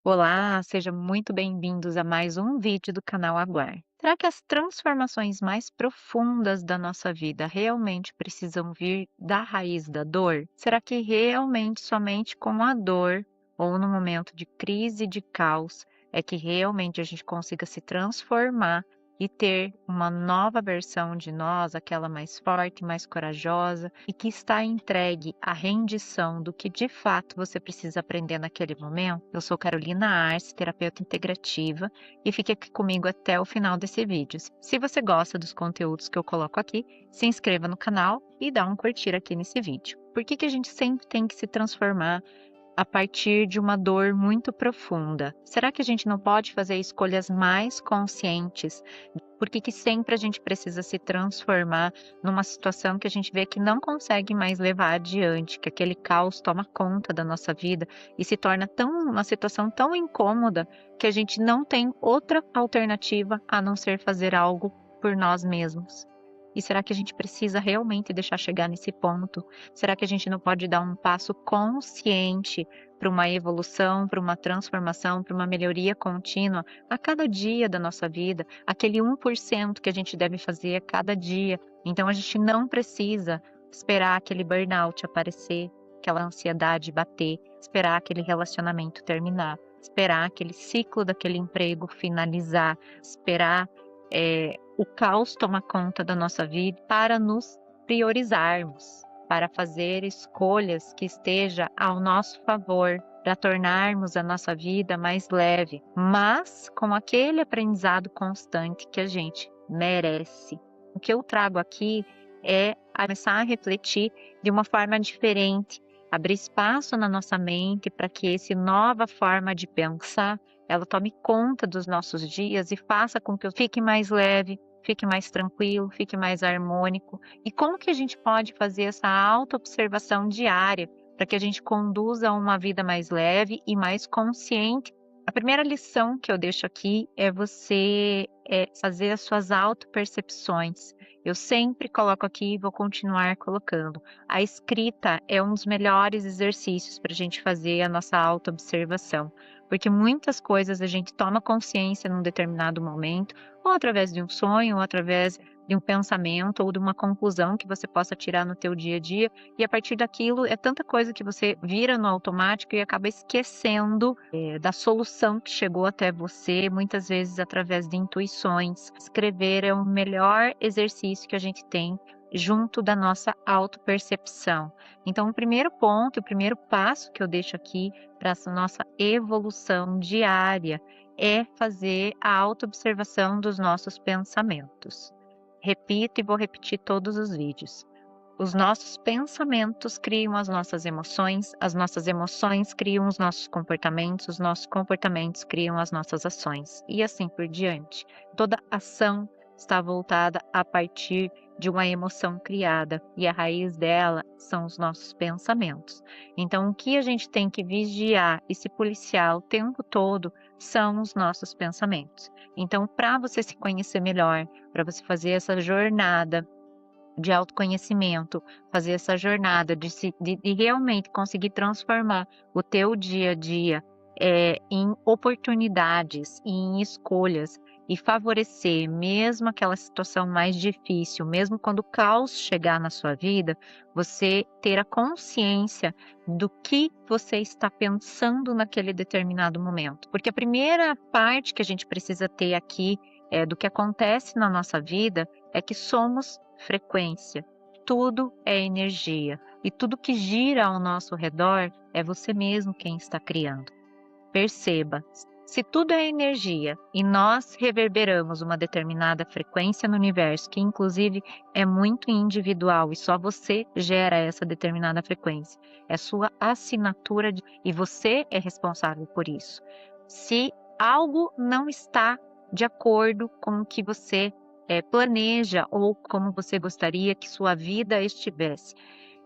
Olá, sejam muito bem-vindos a mais um vídeo do canal Aguar. Será que as transformações mais profundas da nossa vida realmente precisam vir da raiz da dor? Será que realmente somente com a dor ou no momento de crise, de caos, é que realmente a gente consiga se transformar e ter uma nova versão de nós, aquela mais forte, mais corajosa e que está entregue à rendição do que de fato você precisa aprender naquele momento? Eu sou Carolina Arce, terapeuta integrativa, e fique aqui comigo até o final desse vídeo. Se você gosta dos conteúdos que eu coloco aqui, se inscreva no canal e dá um curtir aqui nesse vídeo. Por que a gente sempre tem que se transformar a partir de uma dor muito profunda? Será que a gente não pode fazer escolhas mais conscientes? Por que sempre a gente precisa se transformar numa situação que a gente vê que não consegue mais levar adiante, que aquele caos toma conta da nossa vida e se torna uma situação tão incômoda que a gente não tem outra alternativa a não ser fazer algo por nós mesmos? E será que a gente precisa realmente deixar chegar nesse ponto? Será que a gente não pode dar um passo consciente para uma evolução, para uma transformação, para uma melhoria contínua a cada dia da nossa vida, aquele 1% que a gente deve fazer a cada dia? Então a gente não precisa esperar aquele burnout aparecer, aquela ansiedade bater, esperar aquele relacionamento terminar, esperar aquele ciclo daquele emprego finalizar, esperar o caos tomar conta da nossa vida para nos priorizarmos, para fazer escolhas que esteja ao nosso favor, para tornarmos a nossa vida mais leve, mas com aquele aprendizado constante que a gente merece. O que eu trago aqui é começar a refletir de uma forma diferente, abrir espaço na nossa mente para que essa nova forma de pensar ela tome conta dos nossos dias e faça com que eu fique mais leve, fique mais tranquilo, fique mais harmônico. E como que a gente pode fazer essa autoobservação diária para que a gente conduza uma vida mais leve e mais consciente? A primeira lição que eu deixo aqui é você fazer as suas autopercepções. Eu sempre coloco aqui e vou continuar colocando. A escrita é um dos melhores exercícios para a gente fazer a nossa autoobservação, porque muitas coisas a gente toma consciência num determinado momento, ou através de um sonho, ou através de um pensamento, ou de uma conclusão que você possa tirar no teu dia a dia, e a partir daquilo é tanta coisa que você vira no automático e acaba esquecendo da solução que chegou até você, muitas vezes através de intuições. Escrever é o melhor exercício que a gente tem junto da nossa autopercepção. Então, o primeiro ponto, o primeiro passo que eu deixo aqui para essa nossa evolução diária é fazer a autoobservação dos nossos pensamentos. Repito e vou repetir todos os vídeos. Os nossos pensamentos criam as nossas emoções criam os nossos comportamentos criam as nossas ações, e assim por diante. Toda ação está voltada a partir de uma emoção criada, e a raiz dela são os nossos pensamentos. Então, o que a gente tem que vigiar e se policiar o tempo todo são os nossos pensamentos. Então, para você se conhecer melhor, para você fazer essa jornada de autoconhecimento, fazer essa jornada de realmente conseguir transformar o teu dia a dia em oportunidades e em escolhas e favorecer mesmo aquela situação mais difícil, mesmo quando o caos chegar na sua vida, você ter a consciência do que você está pensando naquele determinado momento. Porque a primeira parte que a gente precisa ter aqui do que acontece na nossa vida é que somos frequência. Tudo é energia e tudo que gira ao nosso redor é você mesmo quem está criando. Perceba, se tudo é energia e nós reverberamos uma determinada frequência no universo, que inclusive é muito individual e só você gera essa determinada frequência, é sua assinatura e você é responsável por isso. Se algo não está de acordo com o que você planeja ou como você gostaria que sua vida estivesse.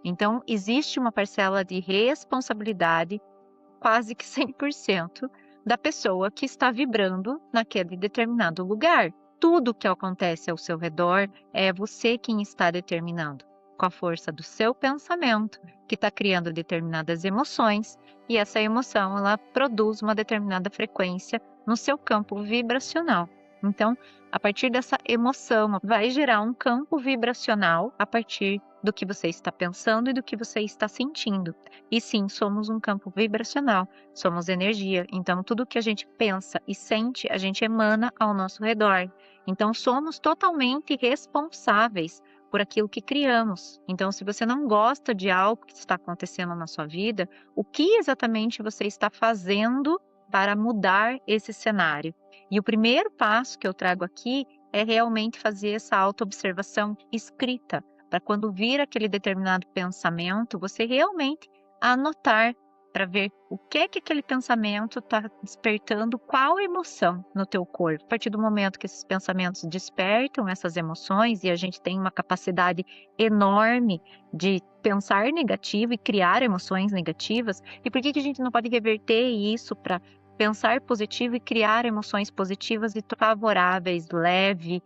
Então, existe uma parcela de responsabilidade, quase que 100%, da pessoa que está vibrando naquele determinado lugar. Tudo que acontece ao seu redor é você quem está determinando, com a força do seu pensamento, que está criando determinadas emoções, e essa emoção ela produz uma determinada frequência no seu campo vibracional. Então, a partir dessa emoção, vai gerar um campo vibracional a partir do que você está pensando e do que você está sentindo. E sim, somos um campo vibracional, somos energia. Então, tudo que a gente pensa e sente, a gente emana ao nosso redor. Então, somos totalmente responsáveis por aquilo que criamos. Então, se você não gosta de algo que está acontecendo na sua vida, o que exatamente você está fazendo para mudar esse cenário? E o primeiro passo que eu trago aqui é realmente fazer essa autoobservação escrita, para quando vir aquele determinado pensamento, você realmente anotar para ver o que aquele pensamento está despertando, qual emoção no teu corpo. A partir do momento que esses pensamentos despertam essas emoções e a gente tem uma capacidade enorme de pensar negativo e criar emoções negativas, e por que a gente não pode reverter isso para pensar positivo e criar emoções positivas e favoráveis, leve,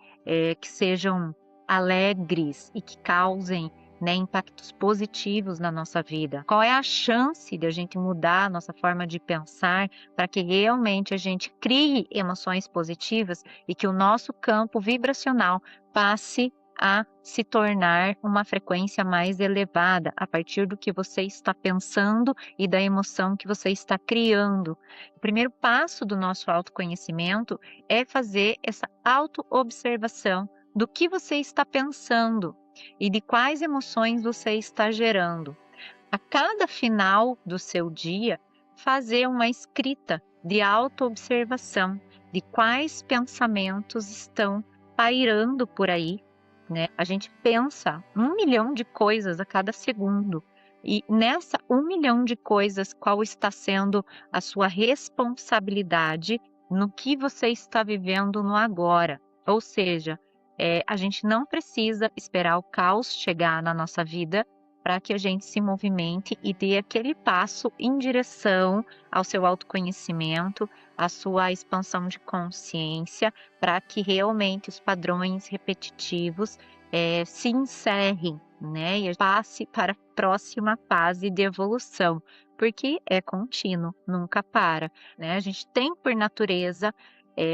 que sejam alegres e que causem, né, impactos positivos na nossa vida? Qual é a chance de a gente mudar a nossa forma de pensar para que realmente a gente crie emoções positivas e que o nosso campo vibracional passe a se tornar uma frequência mais elevada a partir do que você está pensando e da emoção que você está criando? O primeiro passo do nosso autoconhecimento é fazer essa autoobservação do que você está pensando e de quais emoções você está gerando. A cada final do seu dia, fazer uma escrita de autoobservação de quais pensamentos estão pairando por aí, né? A gente pensa 1 milhão de coisas a cada segundo. E nessa 1 milhão de coisas, qual está sendo a sua responsabilidade no que você está vivendo no agora? Ou seja, a gente não precisa esperar o caos chegar na nossa vida para que a gente se movimente e dê aquele passo em direção ao seu autoconhecimento, à sua expansão de consciência, para que realmente os padrões repetitivos se encerrem, né? E passe para a próxima fase de evolução, porque é contínuo, nunca para, né? A gente tem por natureza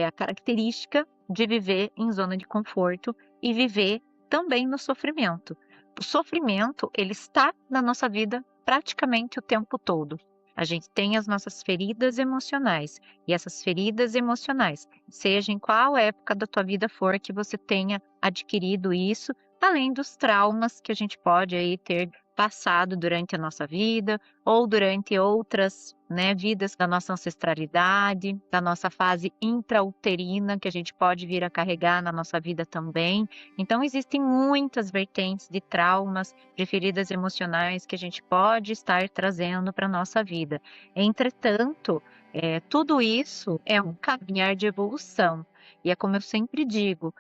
a característica de viver em zona de conforto e viver também no sofrimento. O sofrimento, ele está na nossa vida praticamente o tempo todo. A gente tem as nossas feridas emocionais, e essas feridas emocionais, seja em qual época da tua vida for que você tenha adquirido isso, além dos traumas que a gente pode aí ter passado durante a nossa vida ou durante outras, né, vidas da nossa ancestralidade, da nossa fase intrauterina que a gente pode vir a carregar na nossa vida também. Então existem muitas vertentes de traumas, de feridas emocionais que a gente pode estar trazendo para a nossa vida. Entretanto, tudo isso é um caminhar de evolução. E é como eu sempre digo,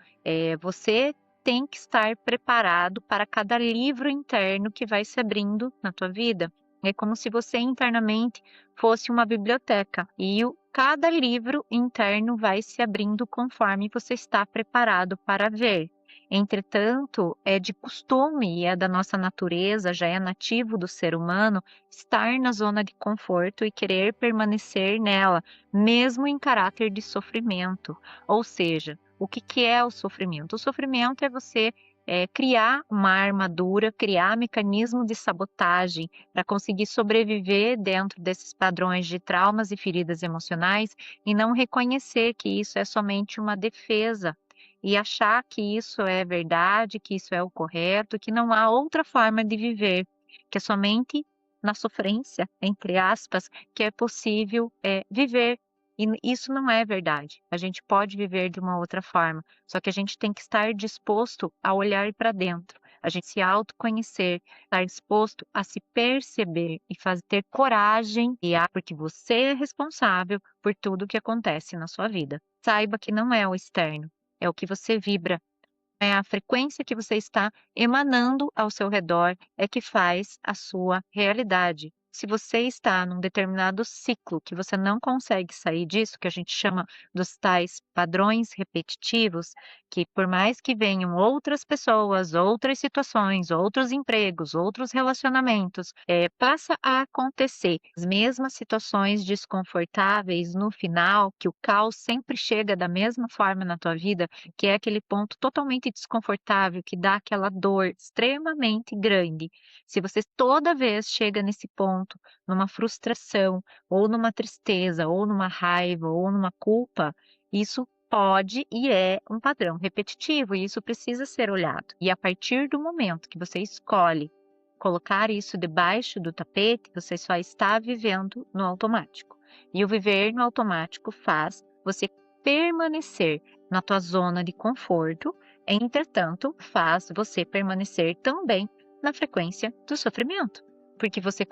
você tem que estar preparado para cada livro interno que vai se abrindo na tua vida. É como se você internamente fosse uma biblioteca e cada livro interno vai se abrindo conforme você está preparado para ver. Entretanto, é de costume, é da nossa natureza, já é nativo do ser humano, estar na zona de conforto e querer permanecer nela, mesmo em caráter de sofrimento. Ou seja, o que é o sofrimento? O sofrimento é você criar uma armadura, criar mecanismo de sabotagem para conseguir sobreviver dentro desses padrões de traumas e feridas emocionais e não reconhecer que isso é somente uma defesa e achar que isso é verdade, que isso é o correto, que não há outra forma de viver, que é somente na sofrência, entre aspas, que é possível viver. E isso não é verdade. A gente pode viver de uma outra forma, só que a gente tem que estar disposto a olhar para dentro, a gente se autoconhecer, estar disposto a se perceber e ter coragem porque você é responsável por tudo que acontece na sua vida. Saiba que não é o externo, é o que você vibra, é a frequência que você está emanando ao seu redor é que faz a sua realidade. Se você está num determinado ciclo que você não consegue sair disso, que a gente chama dos tais padrões repetitivos, que por mais que venham outras pessoas, outras situações, outros empregos, outros relacionamentos, passa a acontecer as mesmas situações desconfortáveis no final, que o caos sempre chega da mesma forma na tua vida, que é aquele ponto totalmente desconfortável, que dá aquela dor extremamente grande. Se você toda vez chega nesse ponto, numa frustração, ou numa tristeza, ou numa raiva, ou numa culpa, isso pode e é um padrão repetitivo, e isso precisa ser olhado. E a partir do momento que você escolhe colocar isso debaixo do tapete, você só está vivendo no automático. E o viver no automático faz você permanecer na tua zona de conforto, entretanto, faz você permanecer também na frequência do sofrimento, porque você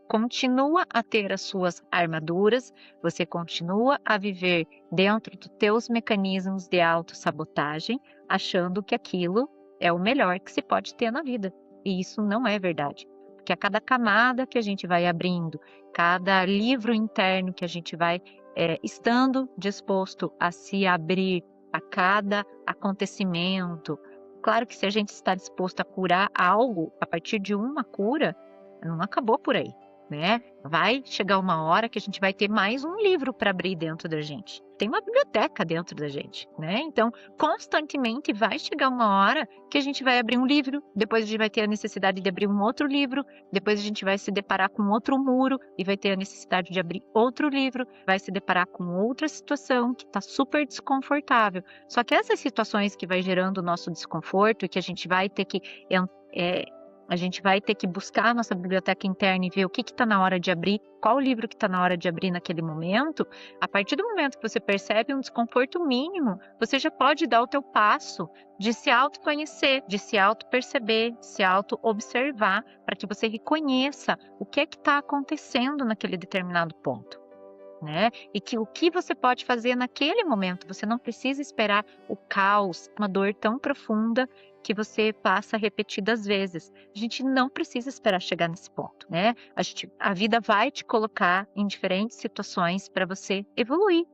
continua a ter as suas armaduras, você continua a viver dentro dos teus mecanismos de autossabotagem, achando que aquilo é o melhor que se pode ter na vida. E isso não é verdade, porque a cada camada que a gente vai abrindo, cada livro interno que a gente vai estando disposto a se abrir a cada acontecimento. Claro que se a gente está disposto a curar algo, a partir de uma cura, não acabou por aí, né? Vai chegar uma hora que a gente vai ter mais um livro para abrir dentro da gente. Tem uma biblioteca dentro da gente, né? Então, constantemente vai chegar uma hora que a gente vai abrir um livro, depois a gente vai ter a necessidade de abrir um outro livro, depois a gente vai se deparar com outro muro e vai ter a necessidade de abrir outro livro, vai se deparar com outra situação que está super desconfortável. Só que essas situações que vai gerando o nosso desconforto e que a gente vai ter que a gente vai ter que buscar a nossa biblioteca interna e ver o que está na hora de abrir, qual livro que está na hora de abrir naquele momento. A partir do momento que você percebe um desconforto mínimo, você já pode dar o teu passo de se autoconhecer, de se auto-perceber, de se auto-observar, para que você reconheça o que é que está acontecendo naquele determinado ponto, né? E que o que você pode fazer naquele momento, você não precisa esperar o caos, uma dor tão profunda que você passa repetidas vezes. A gente não precisa esperar chegar nesse ponto, né? A vida vai te colocar em diferentes situações para você evoluir.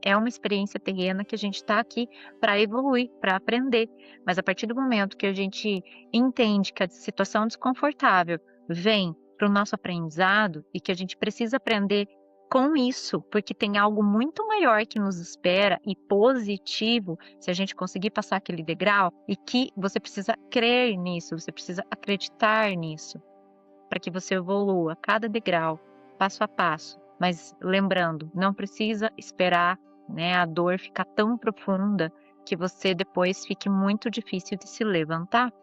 É uma experiência terrena que a gente está aqui para evoluir, para aprender. Mas a partir do momento que a gente entende que a situação desconfortável vem para o nosso aprendizado e que a gente precisa aprender com isso, porque tem algo muito maior que nos espera e positivo se a gente conseguir passar aquele degrau, e que você precisa crer nisso, você precisa acreditar nisso, para que você evolua cada degrau, passo a passo. Mas lembrando, não precisa esperar, né, a dor ficar tão profunda que você depois fique muito difícil de se levantar.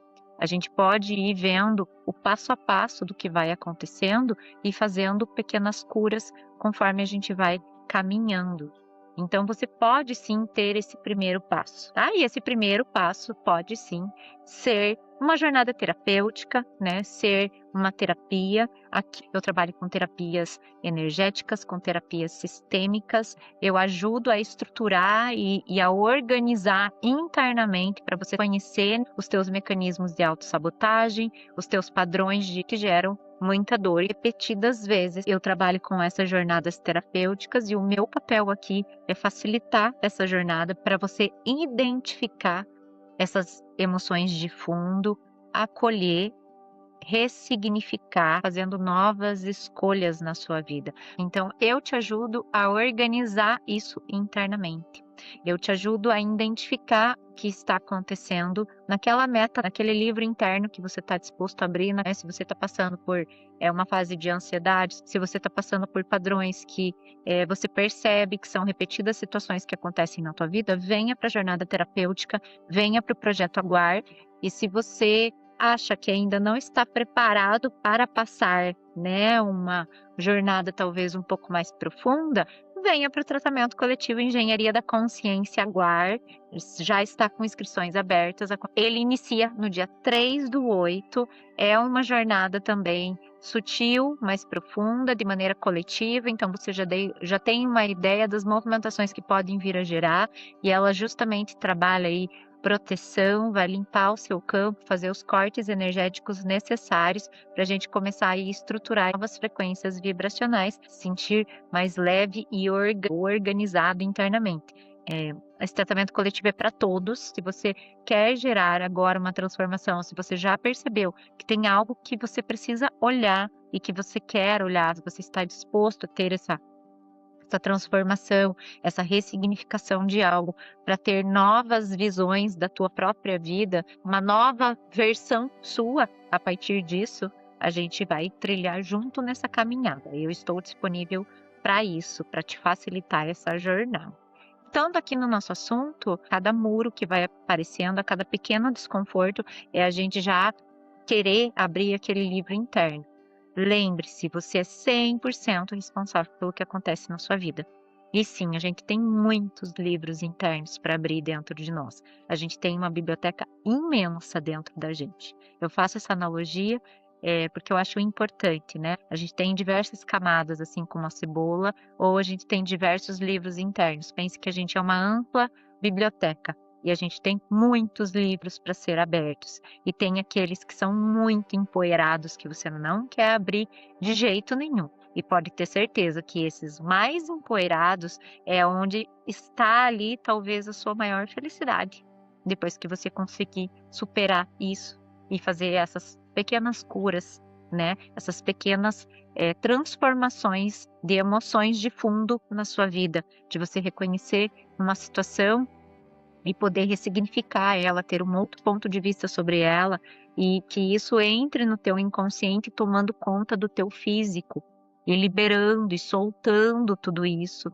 A gente pode ir vendo o passo a passo do que vai acontecendo e fazendo pequenas curas conforme a gente vai caminhando. Então, você pode sim ter esse primeiro passo, tá? E esse primeiro passo pode sim ser uma jornada terapêutica, né? Ser uma terapia. Aqui eu trabalho com terapias energéticas, com terapias sistêmicas. Eu ajudo a estruturar e a organizar internamente para você conhecer os teus mecanismos de autossabotagem, os teus padrões que geram muita dor e repetidas vezes. Eu trabalho com essas jornadas terapêuticas e o meu papel aqui é facilitar essa jornada para você identificar essas emoções de fundo, acolher, ressignificar, fazendo novas escolhas na sua vida. Então, eu te ajudo a organizar isso internamente. Eu te ajudo a identificar o que está acontecendo naquela meta, naquele livro interno que você está disposto a abrir, né? Se você está passando por uma fase de ansiedade, se você está passando por padrões que você percebe que são repetidas situações que acontecem na tua vida, venha para a jornada terapêutica, venha para o Projeto Aguar. E se você acha que ainda não está preparado para passar, né, uma jornada talvez um pouco mais profunda, venha para o tratamento coletivo Engenharia da Consciência Aguar. Já está com inscrições abertas. Ele inicia no dia 3/8. É uma jornada também sutil, mais profunda, de maneira coletiva. Então você já tem uma ideia das movimentações que podem vir a gerar, e ela justamente trabalha aí proteção, vai limpar o seu campo, fazer os cortes energéticos necessários para a gente começar a estruturar novas frequências vibracionais, se sentir mais leve e organizado internamente. Esse tratamento coletivo é para todos. Se você quer gerar agora uma transformação, se você já percebeu que tem algo que você precisa olhar e que você quer olhar, se você está disposto a ter essa transformação, essa ressignificação de algo, para ter novas visões da tua própria vida, uma nova versão sua a partir disso, a gente vai trilhar junto nessa caminhada. Eu estou disponível para isso, para te facilitar essa jornada. Estando aqui no nosso assunto, cada muro que vai aparecendo, a cada pequeno desconforto, é a gente já querer abrir aquele livro interno. Lembre-se, você é 100% responsável pelo que acontece na sua vida. E sim, a gente tem muitos livros internos para abrir dentro de nós. A gente tem uma biblioteca imensa dentro da gente. Eu faço essa analogia porque eu acho importante, né? A gente tem diversas camadas, assim como a cebola, ou a gente tem diversos livros internos. Pense que a gente é uma ampla biblioteca. E a gente tem muitos livros para ser abertos. E tem aqueles que são muito empoeirados, que você não quer abrir de jeito nenhum. E pode ter certeza que esses mais empoeirados é onde está ali talvez a sua maior felicidade. Depois que você conseguir superar isso e fazer essas pequenas curas, né? Essas pequenas transformações de emoções de fundo na sua vida. De você reconhecer uma situação e poder ressignificar ela, ter um outro ponto de vista sobre ela e que isso entre no teu inconsciente tomando conta do teu físico e liberando e soltando tudo isso,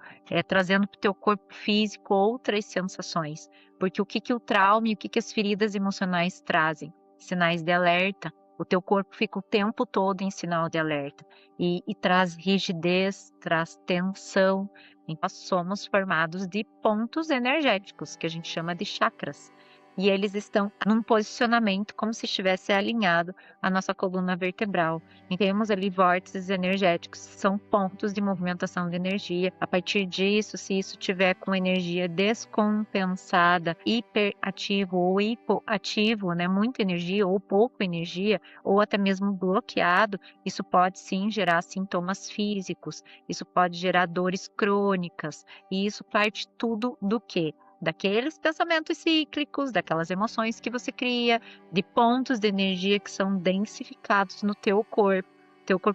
trazendo para o teu corpo físico outras sensações, porque o que o trauma e o que as feridas emocionais trazem? Sinais de alerta. O teu corpo fica o tempo todo em sinal de alerta e traz rigidez, traz tensão. E nós somos formados de pontos energéticos, que a gente chama de chakras. E eles estão num posicionamento como se estivesse alinhado à nossa coluna vertebral. E temos ali vórtices energéticos, são pontos de movimentação de energia. A partir disso, se isso tiver com energia descompensada, hiperativo ou hipoativo, né, muita energia ou pouca energia, ou até mesmo bloqueado, isso pode sim gerar sintomas físicos, isso pode gerar dores crônicas, e isso parte tudo do quê? Daqueles pensamentos cíclicos, daquelas emoções que você cria, de pontos de energia que são densificados no teu corpo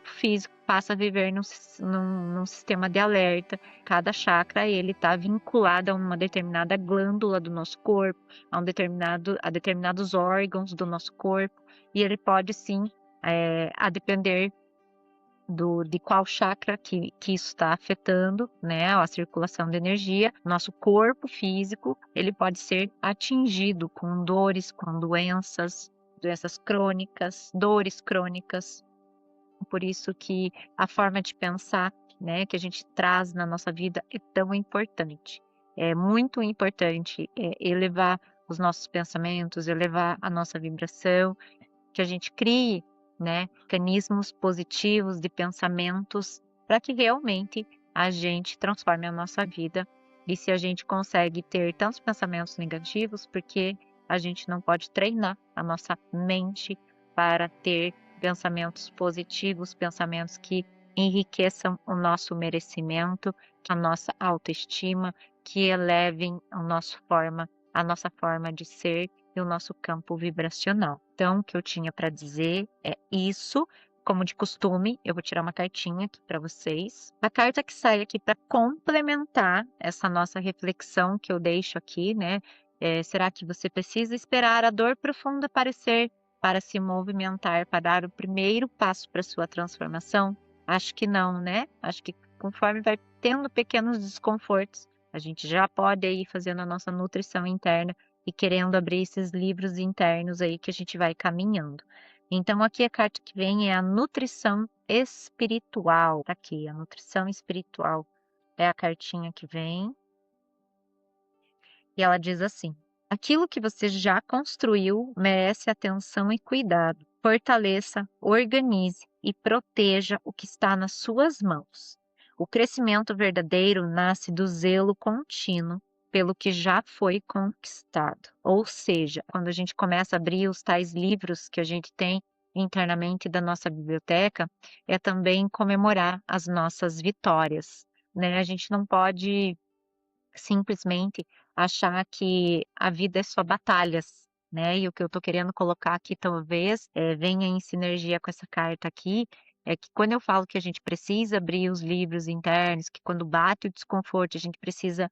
físico passa a viver num sistema de alerta. Cada chakra ele está vinculado a uma determinada glândula do nosso corpo, a determinados órgãos do nosso corpo, e ele pode sim, a depender de qual chakra que isso está afetando, né, a circulação de energia, nosso corpo físico, ele pode ser atingido com dores, com doenças crônicas, dores crônicas. Por isso que a forma de pensar, né, que a gente traz na nossa vida é tão importante. É muito importante elevar os nossos pensamentos, elevar a nossa vibração, que a gente crie, né, mecanismos positivos de pensamentos para que realmente a gente transforme a nossa vida. E se a gente consegue ter tantos pensamentos negativos, porque a gente não pode treinar a nossa mente para ter pensamentos positivos, pensamentos que enriqueçam o nosso merecimento, a nossa autoestima, que elevem a nossa forma de ser e o nosso campo vibracional. Então, o que eu tinha para dizer é isso. Como de costume, eu vou tirar uma cartinha aqui para vocês. A carta que sai aqui para complementar essa nossa reflexão que eu deixo aqui, né? Será que você precisa esperar a dor profunda aparecer para se movimentar, para dar o primeiro passo para sua transformação? Acho que não, né? Acho que conforme vai tendo pequenos desconfortos, a gente já pode ir fazendo a nossa nutrição interna e querendo abrir esses livros internos aí que a gente vai caminhando. Então, aqui a carta que vem é a nutrição espiritual. Tá aqui, a nutrição espiritual é a cartinha que vem. E ela diz assim: aquilo que você já construiu merece atenção e cuidado. Fortaleça, organize e proteja o que está nas suas mãos. O crescimento verdadeiro nasce do zelo contínuo, da dedicação e da confiança. Você precisa escolher pelo que já foi conquistado. Ou seja, quando a gente começa a abrir os tais livros que a gente tem internamente da nossa biblioteca, é também comemorar as nossas vitórias, né? A gente não pode simplesmente achar que a vida é só batalhas, né, e o que eu tô querendo colocar aqui talvez, venha em sinergia com essa carta aqui, é que quando eu falo que a gente precisa abrir os livros internos, que quando bate o desconforto a gente precisa,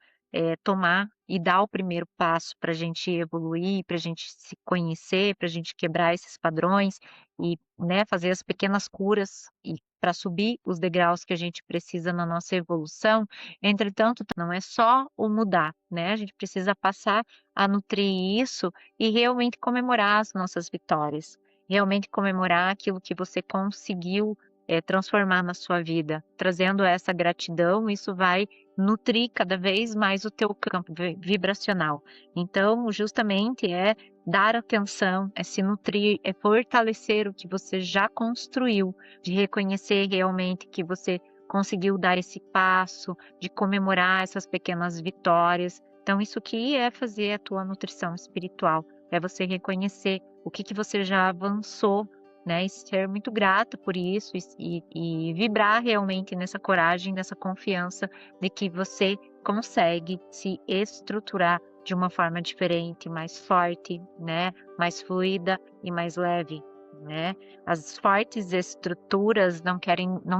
tomar e dar o primeiro passo para a gente evoluir, para a gente se conhecer, para a gente quebrar esses padrões e, né, fazer as pequenas curas e para subir os degraus que a gente precisa na nossa evolução. Entretanto, não é só o mudar, né, a gente precisa passar a nutrir isso e realmente comemorar as nossas vitórias, realmente comemorar aquilo que você conseguiu, transformar na sua vida. Trazendo essa gratidão, isso vai nutrir cada vez mais o teu campo vibracional. Então, justamente é dar atenção, é se nutrir, é fortalecer o que você já construiu, de reconhecer realmente que você conseguiu dar esse passo, de comemorar essas pequenas vitórias. Então, isso que é fazer a tua nutrição espiritual, é você reconhecer o que você já avançou, né? E ser muito grata por isso e vibrar realmente nessa coragem, nessa confiança de que você consegue se estruturar de uma forma diferente, mais forte, né? Mais fluida e mais leve, né? As fortes estruturas não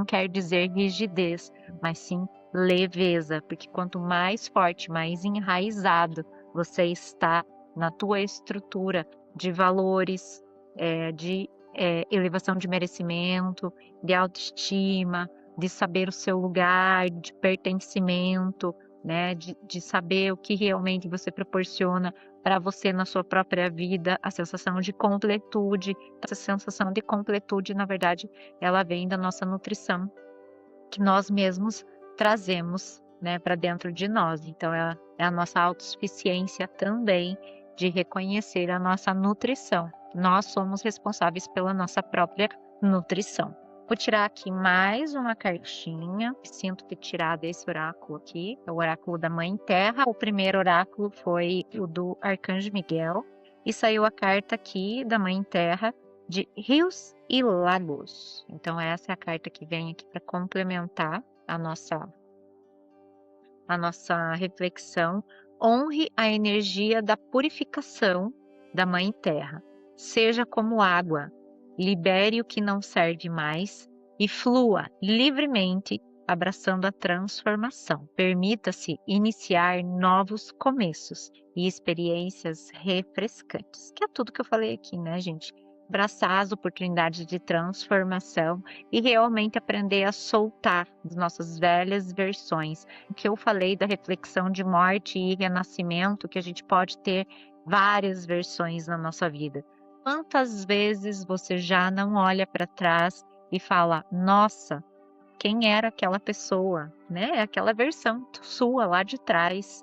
quer dizer rigidez, mas sim leveza, porque quanto mais forte, mais enraizado você está na tua estrutura de valores, de elevação de merecimento, de autoestima, de saber o seu lugar, de pertencimento, né? De saber o que realmente você proporciona para você na sua própria vida, a sensação de completude. Essa sensação de completude, na verdade, ela vem da nossa nutrição, que nós mesmos trazemos, né, para dentro de nós. Então, é a nossa autossuficiência também de reconhecer a nossa nutrição. Nós somos responsáveis pela nossa própria nutrição. Vou tirar aqui mais uma cartinha. Sinto ter tirado esse oráculo aqui, é o oráculo da Mãe Terra. O primeiro oráculo foi o do Arcanjo Miguel. E saiu a carta aqui da Mãe Terra de rios e lagos. Então, essa é a carta que vem aqui para complementar a nossa reflexão. Honre a energia da purificação da Mãe Terra. Seja como água, libere o que não serve mais e flua livremente, abraçando a transformação. Permita-se iniciar novos começos e experiências refrescantes. Que é tudo que eu falei aqui, né, gente? Abraçar as oportunidades de transformação e realmente aprender a soltar as nossas velhas versões. O que eu falei da reflexão de morte e renascimento, que a gente pode ter várias versões na nossa vida. Quantas vezes você já não olha para trás e fala: nossa, quem era aquela pessoa, né? Aquela versão sua lá de trás.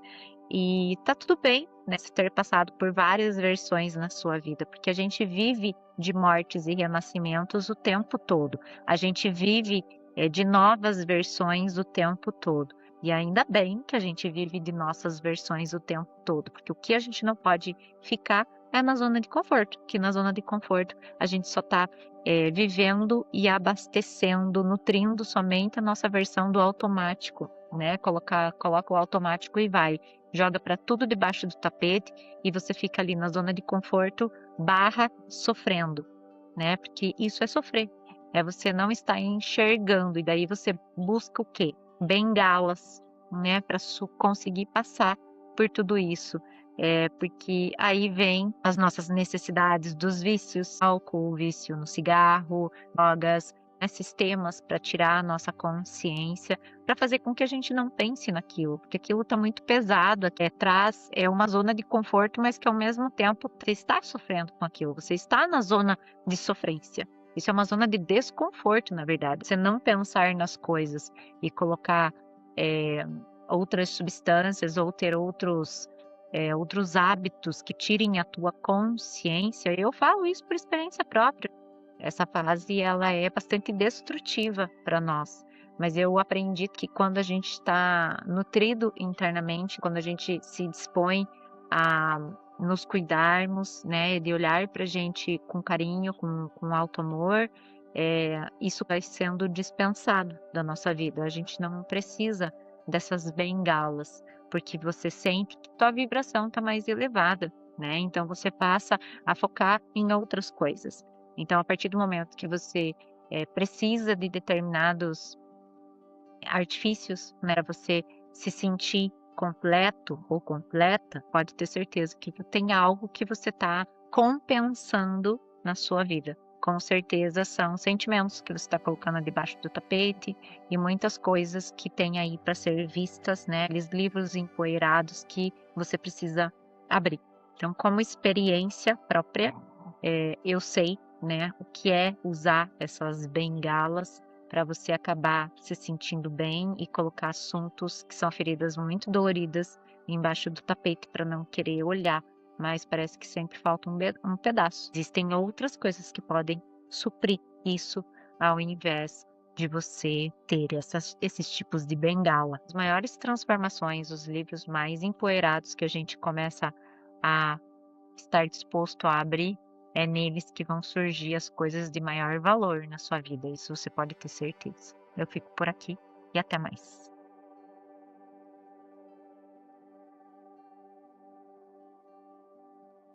E tá tudo bem, né, se ter passado por várias versões na sua vida, porque a gente vive de mortes e renascimentos o tempo todo. A gente vive de novas versões o tempo todo. E ainda bem que a gente vive de nossas versões o tempo todo, porque o que a gente não pode ficar é na zona de conforto, que na zona de conforto a gente só está vivendo e abastecendo, nutrindo somente a nossa versão do automático, né? Coloca o automático e vai, joga para tudo debaixo do tapete e você fica ali na zona de conforto barra sofrendo, né? Porque isso é sofrer, é você não estar enxergando e daí você busca o quê? Bengalas, né? Para conseguir passar por tudo isso. Porque aí vem as nossas necessidades dos vícios, álcool, vício no cigarro, drogas, né, sistemas para tirar a nossa consciência, para fazer com que a gente não pense naquilo, porque aquilo está muito pesado, até traz uma zona de conforto, mas que ao mesmo tempo você está sofrendo com aquilo, você está na zona de sofrência. Isso é uma zona de desconforto, na verdade. Você não pensar nas coisas e colocar outras substâncias ou ter outros hábitos que tirem a tua consciência. Eu falo isso por experiência própria. Essa fase ela é bastante destrutiva para nós, Mas eu aprendi que quando a gente está nutrido internamente, quando a gente se dispõe a nos cuidarmos, né, de olhar para a gente com carinho, com alto amor, isso vai sendo dispensado da nossa vida. A gente não precisa dessas bengalas, porque você sente que tua vibração está mais elevada, né, então você passa a focar em outras coisas. Então a partir do momento que você, precisa de determinados artifícios, né, pra você se sentir completo ou completa, pode ter certeza que tem algo que você está compensando na sua vida. Com certeza são sentimentos que você está colocando debaixo do tapete e muitas coisas que tem aí para ser vistas, né? Aqueles livros empoeirados que você precisa abrir. Então, como experiência própria, eu sei, né, o que é usar essas bengalas para você acabar se sentindo bem e colocar assuntos que são feridas muito doloridas embaixo do tapete para não querer olhar, mas parece que sempre falta um pedaço. Existem outras coisas que podem suprir isso ao invés de você ter esses tipos de bengala. As maiores transformações, os livros mais empoeirados que a gente começa a estar disposto a abrir, é neles que vão surgir as coisas de maior valor na sua vida, isso você pode ter certeza. Eu fico por aqui e até mais.